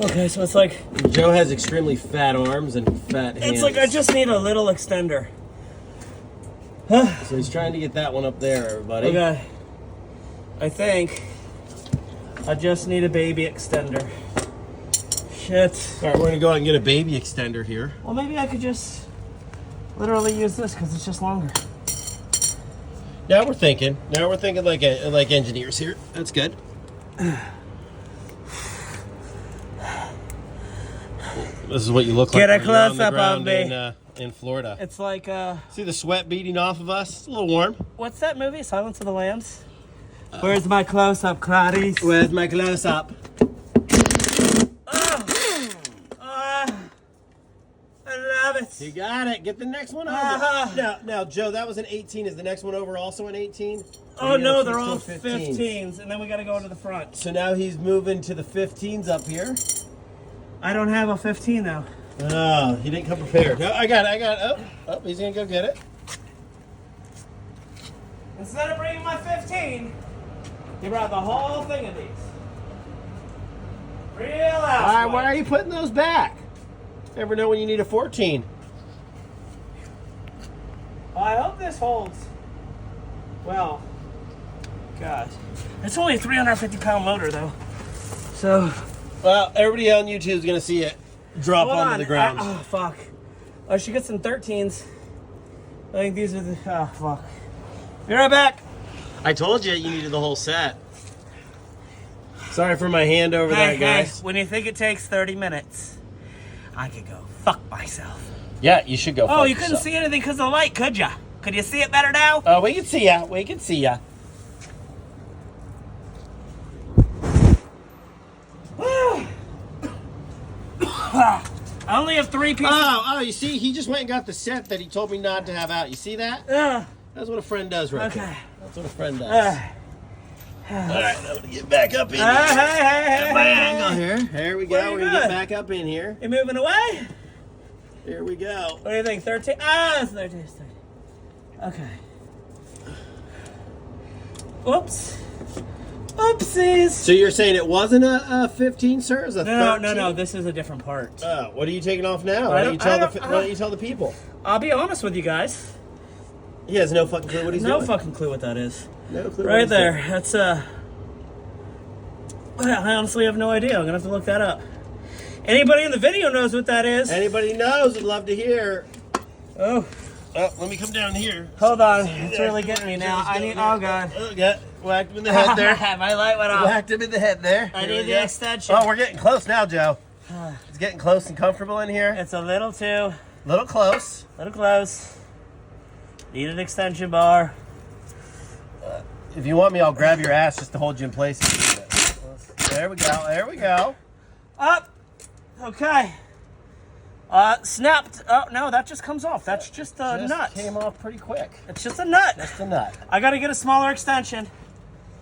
Okay, so it's like Joe has extremely fat arms and fat hands. it's like I just need a little extender. So he's trying to get that one up there, everybody. Okay. I think I just need a baby extender. Shit. All right, we're gonna go out and get a baby extender here. Well, maybe I could just literally use this because it's just longer. Now we're thinking. Now we're thinking like engineers here. That's good. This is what you look Get like. a when you're on the close-up ground on me. in Florida. It's like See the sweat beating off of us? It's a little warm. what's that movie? Silence of the Lambs. Where's my close-up, Clarice? Where's my close-up? I love it. You got it. Get the next one over. Now, Joe, that was an 18. Is the next one over also an 18? Oh no, they're all 15s, and then we gotta go to the front. So now he's moving to the 15s up here. I don't have a 15 though. Oh, he didn't come prepared. No, I got it. Oh, he's gonna go get it. Instead of bringing my 15, he brought the whole thing of these. Real ass. Why are you putting those back? Never know when you need a 14. I hope this holds. Well, gosh. It's only a 350-pound motor, though. So. Well, everybody on YouTube is going to see it drop onto the ground. Oh, fuck. I should get some 13s. I think these are the. Oh, fuck. Be right back. I told you needed the whole set. Sorry for my hand over there, guys. When you think it takes 30 minutes, I could go fuck myself. Yeah, you should go. Oh, you couldn't see anything because of the light, could ya? Could you see it better now? Oh, we can see ya. We can see ya. I only have 3 pieces. Oh, you see, he just went and got the set that he told me not to have out. You see that? That's what a friend does right there. That's what a friend does. All right, I'm gonna get back up in here. My angle here. There we go. We're gonna get back up in here. You moving away? Here we go. What do you think? 13? Ah, it's 13. It's 13. Okay. Oops. Oopsies. So you're saying it wasn't a 15, sir? It was a 13? No. This is a different part. What are you taking off now? Why don't you tell the people? I'll be honest with you guys. He has no fucking clue what he's doing. No fucking clue what that is. No clue. Right there. That's I honestly have no idea. I'm gonna have to look that up. Anybody in the video knows what that is? Anybody knows? I'd love to hear. Oh, let me come down here. hold on. It's really getting me now. I need. Oh god. Oh, yeah. Whacked him in the head there. My light went off. Whacked him in the head there. I need the extension. Oh, we're getting close now, Joe. It's getting close and comfortable in here. It's a little too. Little close. Little close. Need an extension bar. If you want me, I'll grab your ass just to hold you in place. There we go. There we go. Up. Okay. Snapped. Oh no, that just comes off. That's just a nut. Came off pretty quick. It's just a nut. Just a nut. I gotta get a smaller extension.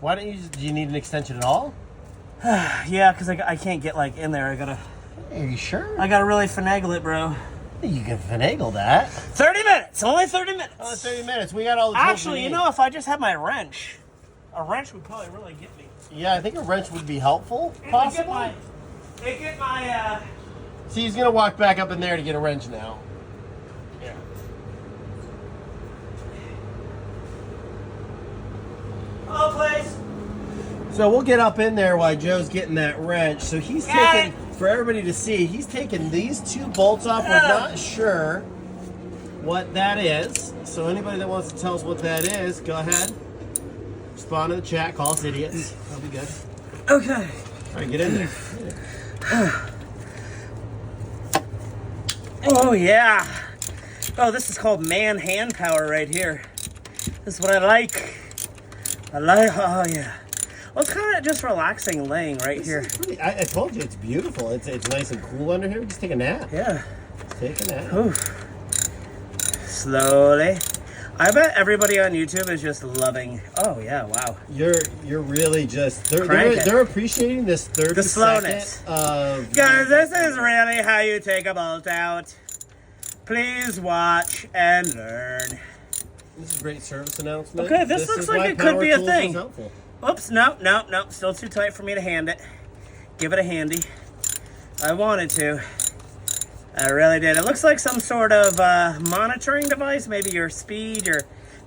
Why don't you? Do you need an extension at all? Yeah, because I can't get like in there. Are you sure? I gotta really finagle it, bro. You can finagle that. 30 minutes. Only 30 minutes. Oh, 30 minutes. We got all the tools Actually, we you need. know, if I just had my wrench, a wrench would probably really get me. Yeah, I think a wrench would be helpful. Possibly. They get my. See, he's gonna walk back up in there to get a wrench now. Yeah. Hello, please. So we'll get up in there while Joe's getting that wrench. So he's taking, for everybody to see, he's taking these 2 bolts off. We're not sure what that is. So anybody that wants to tell us what that is, go ahead. Respond to the chat. Call us idiots. That'll be good. Okay. All right, get in there. Oh, yeah. Oh, this is called man hand power right here. This is what I like. Oh, yeah. Well, it's kind of just relaxing laying right here. I told you, it's beautiful. It's nice and cool under here. Just take a nap. Yeah. Just take a nap. Oof. Slowly. I bet everybody on YouTube is just loving. Oh yeah, wow. You're really just they're appreciating this 30 the slowness second of guys. This is really how you take a bolt out. Please watch and learn. This is a great service announcement. Okay, this looks is like why it could Power be a Tools is thing. helpful. Oops, no. Still too tight for me to hand it. Give it a handy. I wanted to. I really did. It looks like some sort of monitoring device. Maybe your speed,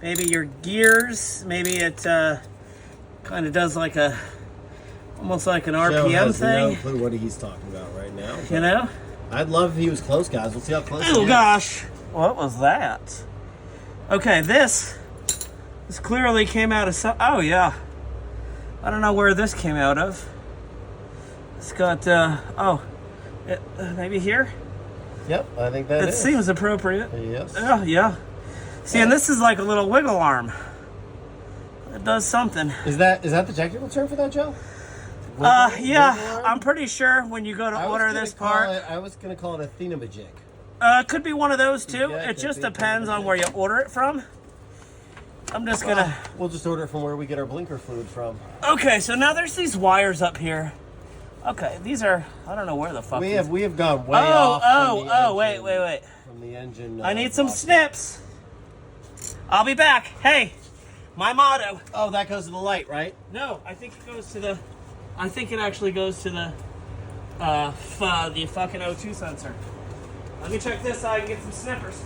maybe your gears. Maybe it kind of does like almost like an Joe RPM has thing. no clue what he's talking about right now. You know? I'd love if he was close, guys. We'll see how close he Oh is. gosh, what was that? Okay, this clearly came out of some. Oh yeah, I don't know where this came out of. It's got maybe here. Yep, I think that It is. seems appropriate. Yes. Oh yeah. See, and this is like a little wiggle arm. It does something. Is that the technical term for that, Joe? Yeah, Wiggle arm? I'm pretty sure when you go to I was order gonna this call part, I was going to call it a thingamajig. could be one of those too. Yeah, It could just be. depends on where you order it from. I'm just gonna. We'll just order it from where we get our blinker fluid from. Okay, so now there's these wires up here. Okay, these are, I don't know where the fuck We these- have gone way off. from the engine- wait. From the engine. I need some block. snips. I'll be back. Hey, my motto. Oh, that goes to the light, right? No, I think it goes to the, I think it actually goes to the fucking O2 sensor. Let me check this so I can get some snippers.